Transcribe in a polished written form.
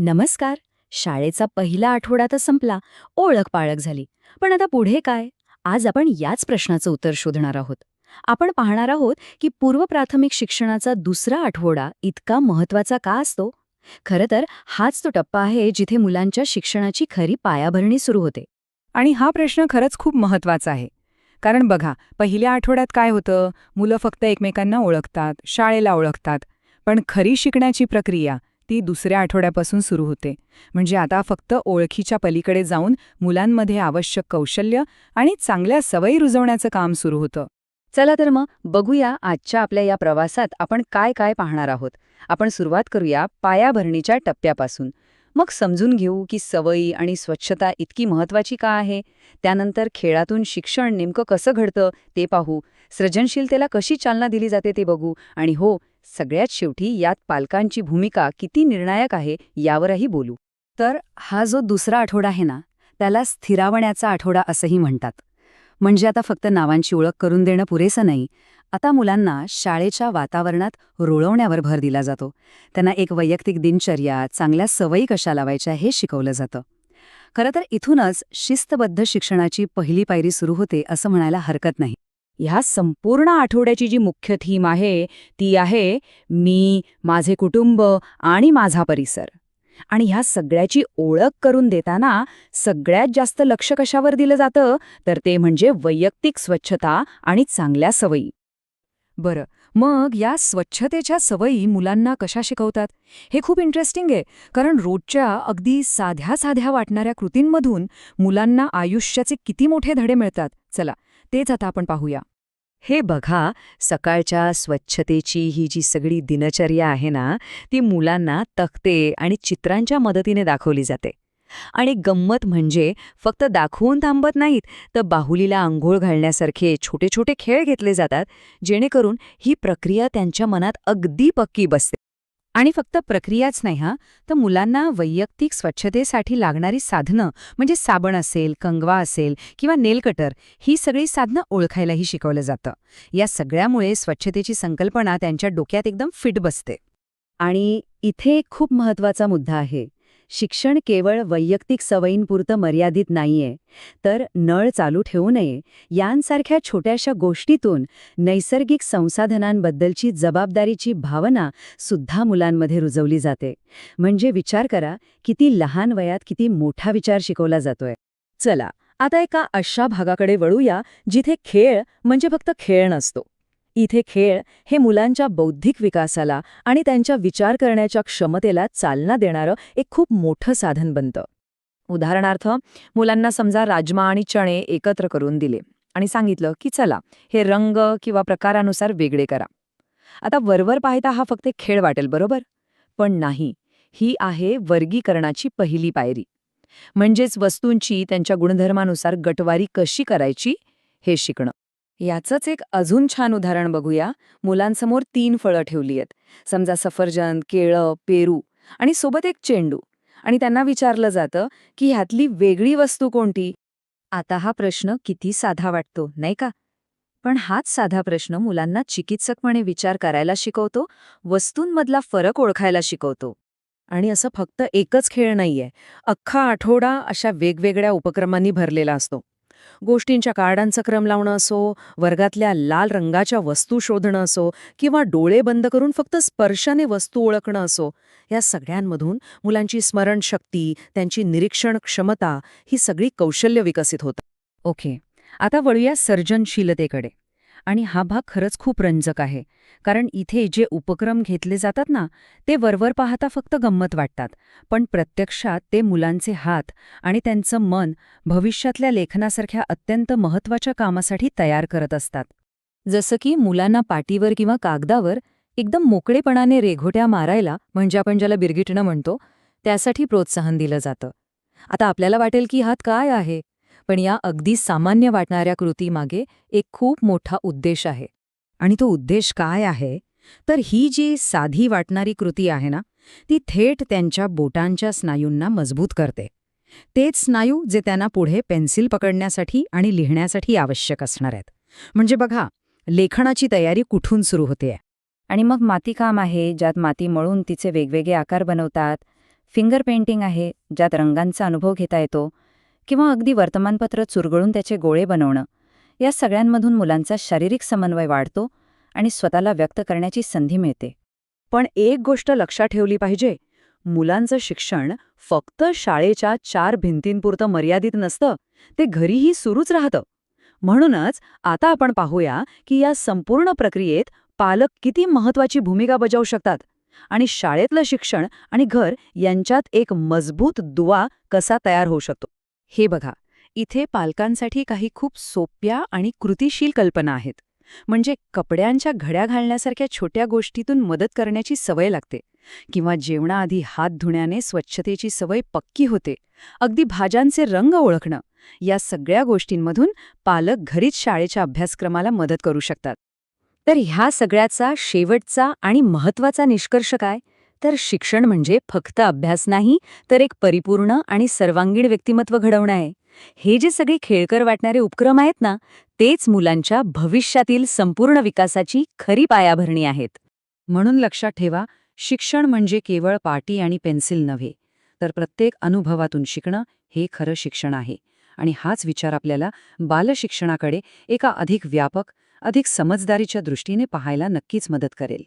नमस्कार. शाळेचा पहिला आठवडा तर संपला, ओळख पाळख झाली. पण आता पुढे काय? आज आपण याच प्रश्नाचं उत्तर शोधणार आहोत. आपण पाहणार आहोत की पूर्व प्राथमिक शिक्षणाचा दुसरा आठवडा इतका महत्वाचा का असतो. खरं तर हाच तो टप्पा आहे जिथे मुलांच्या शिक्षणाची खरी पायाभरणी सुरू होते. आणि हा प्रश्न खरंच खूप महत्वाचा आहे. कारण बघा, पहिल्या आठवड्यात काय होतं, मुलं फक्त एकमेकांना ओळखतात, शाळेला ओळखतात. पण खरी शिकण्याची प्रक्रिया ती दुसऱ्या आठवड्यापासून सुरू होते. म्हणजे आता फक्त ओळखीच्या पलीकडे जाऊन मुलांमध्ये आवश्यक कौशल्य आणि चांगल्या सवयी रुजवण्याचं काम सुरू होतं. चला तर मग बघूया आजच्या आपल्या या प्रवासात आपण काय काय पाहणार आहोत. आपण सुरुवात करूया पायाभरणीच्या टप्प्यापासून. मग समजून घेऊ की सवयी आणि स्वच्छता इतकी महत्वाची का आहे. त्यानंतर खेळातून शिक्षण नेमकं कसं घडतं ते पाहू. सृजनशीलतेला कशी चालना दिली जाते ते बघू. आणि हो, सगळ्यात शेवटी यात पालकांची भूमिका किती निर्णायक आहे यावरही बोलू. तर हा जो दुसरा आठवडा आहे ना, त्याला स्थिरावण्याचा आठवडा असंही म्हणतात. म्हणजे आता फक्त नावांची ओळख करून देणं पुरेसं नाही. आता मुलांना शाळेच्या वातावरणात रुळवण्यावर भर दिला जातो. त्यांना एक वैयक्तिक दिनचर्या, चांगल्या सवयी कशा लावायच्या हे शिकवलं जातं. खरं तर इथूनच शिस्तबद्ध शिक्षणाची पहिली पायरी सुरू होते असं म्हणायला हरकत नाही. ह्या संपूर्ण आठवड्याची जी मुख्य थीम आहे ती आहे मी, माझे कुटुंब आणि माझा परिसर. आणि ह्या सगळ्याची ओळख करून देताना सगळ्यात जास्त लक्ष कशावर दिलं जातं तर ते म्हणजे वैयक्तिक स्वच्छता आणि चांगल्या सवयी. बरं, मग या स्वच्छतेच्या सवयी मुलांना कशा शिकवतात? हे खूप इंटरेस्टिंग आहे, कारण रोजच्या अगदी साध्या साध्या वाटणाऱ्या कृतींमधून मुलांना आयुष्याचे किती मोठे धडे मिळतात. चला, तेच आता आपण पाहूया. हे बघा, सकाळच्या स्वच्छतेची ही जी सगळी दिनचर्या आहे ना, ती मुलांना तक्ते आणि चित्रांच्या मदतीने दाखवली जाते. आणि गंमत म्हणजे फक्त दाखवून थांबत नाहीत, तर बाहुलीला अंघोळ घालण्यासारखे छोटे छोटे खेळ घेतले जातात, जेणेकरून ही प्रक्रिया त्यांच्या मनात अगदी पक्की बसते. आणि फक्त प्रक्रियाच नाही तर मुलांना वैयक्तिक स्वच्छतेसाठी लागणारी साधनं म्हणजे साबण असेल, कंगवा असेल किंवा नेलकटर ही सगळी साधनं ओळखायलाही शिकवलं जातं. या सगळ्यामुळे स्वच्छतेची संकल्पना त्यांच्या डोक्यात एकदम फिट बसते. आणि इथे एक खूप महत्वाचा मुद्दा आहे. शिक्षण केवळ वैयक्तिक सवयींपुरतं मर्यादित नाहीये, तर नळ चालू ठेवू नये यांसारख्या छोट्याशा गोष्टीतून नैसर्गिक संसाधनांबद्दलची जबाबदारीची भावना सुद्धा मुलांमध्ये रुजवली जाते. म्हणजे विचार करा, किती लहान वयात किती मोठा विचार शिकवला जातोय. चला, आता एका अशा भागाकडे वळूया जिथे खेळ म्हणजे फक्त खेळ नसतो. इथे खेळ हे मुलांच्या बौद्धिक विकासाला आणि त्यांच्या विचार करण्याच्या क्षमतेला चालना देणारं एक खूप मोठं साधन बनतं. उदाहरणार्थ, मुलांना समजा राजमा आणि चणे एकत्र करून दिले आणि सांगितलं की चला, हे रंग किंवा प्रकारानुसार वेगळे करा. आता वरवर पाहता हा फक्त एक खेळ वाटेल, बरोबर? पण नाही, ही आहे वर्गीकरणाची पहिली पायरी. म्हणजेच वस्तूंची त्यांच्या गुणधर्मानुसार गटवारी कशी करायची हे शिकणं. याचंच एक अजून छान उदाहरण बघूया. मुलांसमोर 3 फळं ठेवली आहेत. समजा सफरचंद, केळं, पेरू आणि सोबत एक चेंडू. आणि त्यांना विचारलं जातं की ह्यातली वेगळी वस्तू कोणती? आता हा प्रश्न किती साधा वाटतो, नाही का? पण हाच साधा प्रश्न मुलांना चिकित्सकपणे विचार करायला शिकवतो, वस्तूंमधला फरक ओळखायला शिकवतो. आणि असं फक्त एकच खेळ नाहीये. अख्खा आठवडा अशा वेगवेगळ्या उपक्रमांनी भरलेला असतो. गोष्टींच्या कार्डांचा क्रम लावणं असो, वर्गातल्या लाल रंगाच्या वस्तू शोधणं असो किंवा डोळे बंद करून फक्त स्पर्शाने वस्तू ओळखणं असो, या सगळ्यांमधून मुलांची स्मरणशक्ती, त्यांची निरीक्षण क्षमता ही सगळी कौशल्य विकसित होतात. ओके, आता वळूया सर्जनशीलतेकडे. आणि हा भाग खरंच खूप रंजक आहे, कारण इथे जे उपक्रम घेतले जातात ना, ते वरवर पाहता फक्त गंमत वाटतात, पण प्रत्यक्षात ते मुलांचे हात आणि त्यांचं मन भविष्यातल्या लेखनासारख्या अत्यंत महत्त्वाच्या कामासाठी तयार करत असतात. जसं की मुलांना पाटीवर किंवा कागदावर एकदम मोकळेपणाने रेघोट्या मारायला, म्हणजे आपण ज्याला बिरगिटणं म्हणतो, त्यासाठी प्रोत्साहन दिलं जातं. आता आपल्याला वाटेल की हात काय आहे, पण या अगदी सामान्य वाटणाऱ्या कृतीमागे एक खूप मोठा उद्देश आहे. आणि तो उद्देश काय आहे? तर ही जी साधी वाटणारी कृती आहे ना, ती थेट त्यांच्या बोटांच्या स्नायूंना मजबूत करते. तेच स्नायू जे त्यांना पुढे पेन्सिल पकडण्यासाठी आणि लिहिण्यासाठी आवश्यक असणार आहेत. म्हणजे बघा, लेखनाची तयारी कुठून सुरू होते. आणि मग मातीकाम आहे, ज्यात माती मळून तिचे वेगवेगळे आकार बनवतात. फिंगर पेंटिंग आहे, ज्यात रंगांचा अनुभव घेता येतो, किंवा अगदी वर्तमानपत्र चुरगळून त्याचे गोळे बनवणं, या सगळ्यांमधून मुलांचा शारीरिक समन्वय वाढतो आणि स्वतःला व्यक्त करण्याची संधी मिळते. पण एक गोष्ट लक्षात ठेवली पाहिजे, मुलांचं शिक्षण फक्त शाळेच्या 4 भिंतींपुरतं मर्यादित नसतं, ते घरीही सुरूच राहतं. म्हणूनच आता आपण पाहूया की या संपूर्ण प्रक्रियेत पालक किती महत्वाची भूमिका बजावू शकतात आणि शाळेतलं शिक्षण आणि घर यांच्यात एक मजबूत दुवा कसा तयार होऊ शकतो. हे बघा, इथे पालकांसाठी काही खूप सोप्या आणि कृतिशील कल्पना आहेत. म्हणजे कपड्यांच्या घड्या घालण्यासारख्या छोट्या गोष्टीतून मदत करण्याची सवय लागते, किंवा जेवणाआधी हात धुण्याने स्वच्छतेची सवय पक्की होते. अगदी भाज्यांचे रंग ओळखणं, या सगळ्या गोष्टींमधून पालक घरीच शाळेच्या अभ्यासक्रमाला मदत करू शकतात. तर ह्या सगळ्याचा शेवटचा आणि महत्वाचा निष्कर्ष काय? तर शिक्षण म्हणजे फक्त अभ्यास नाही, तर एक परिपूर्ण आणि सर्वांगीण व्यक्तिमत्व घडवणं आहे. हे जे सगळे खेळकर वाटणारे उपक्रम आहेत ना, तेच मुलांच्या भविष्यातील संपूर्ण विकासाची खरी पायाभरणी आहेत. म्हणून लक्षात ठेवा, शिक्षण म्हणजे केवळ पाटी आणि पेन्सिल नव्हे, तर प्रत्येक अनुभवातून शिकणं हे खरं शिक्षण आहे. आणि हाच विचार आपल्याला बालशिक्षणाकडे एका अधिक व्यापक, अधिक समजदारीच्या दृष्टीने पाहायला नक्कीच मदत करेल.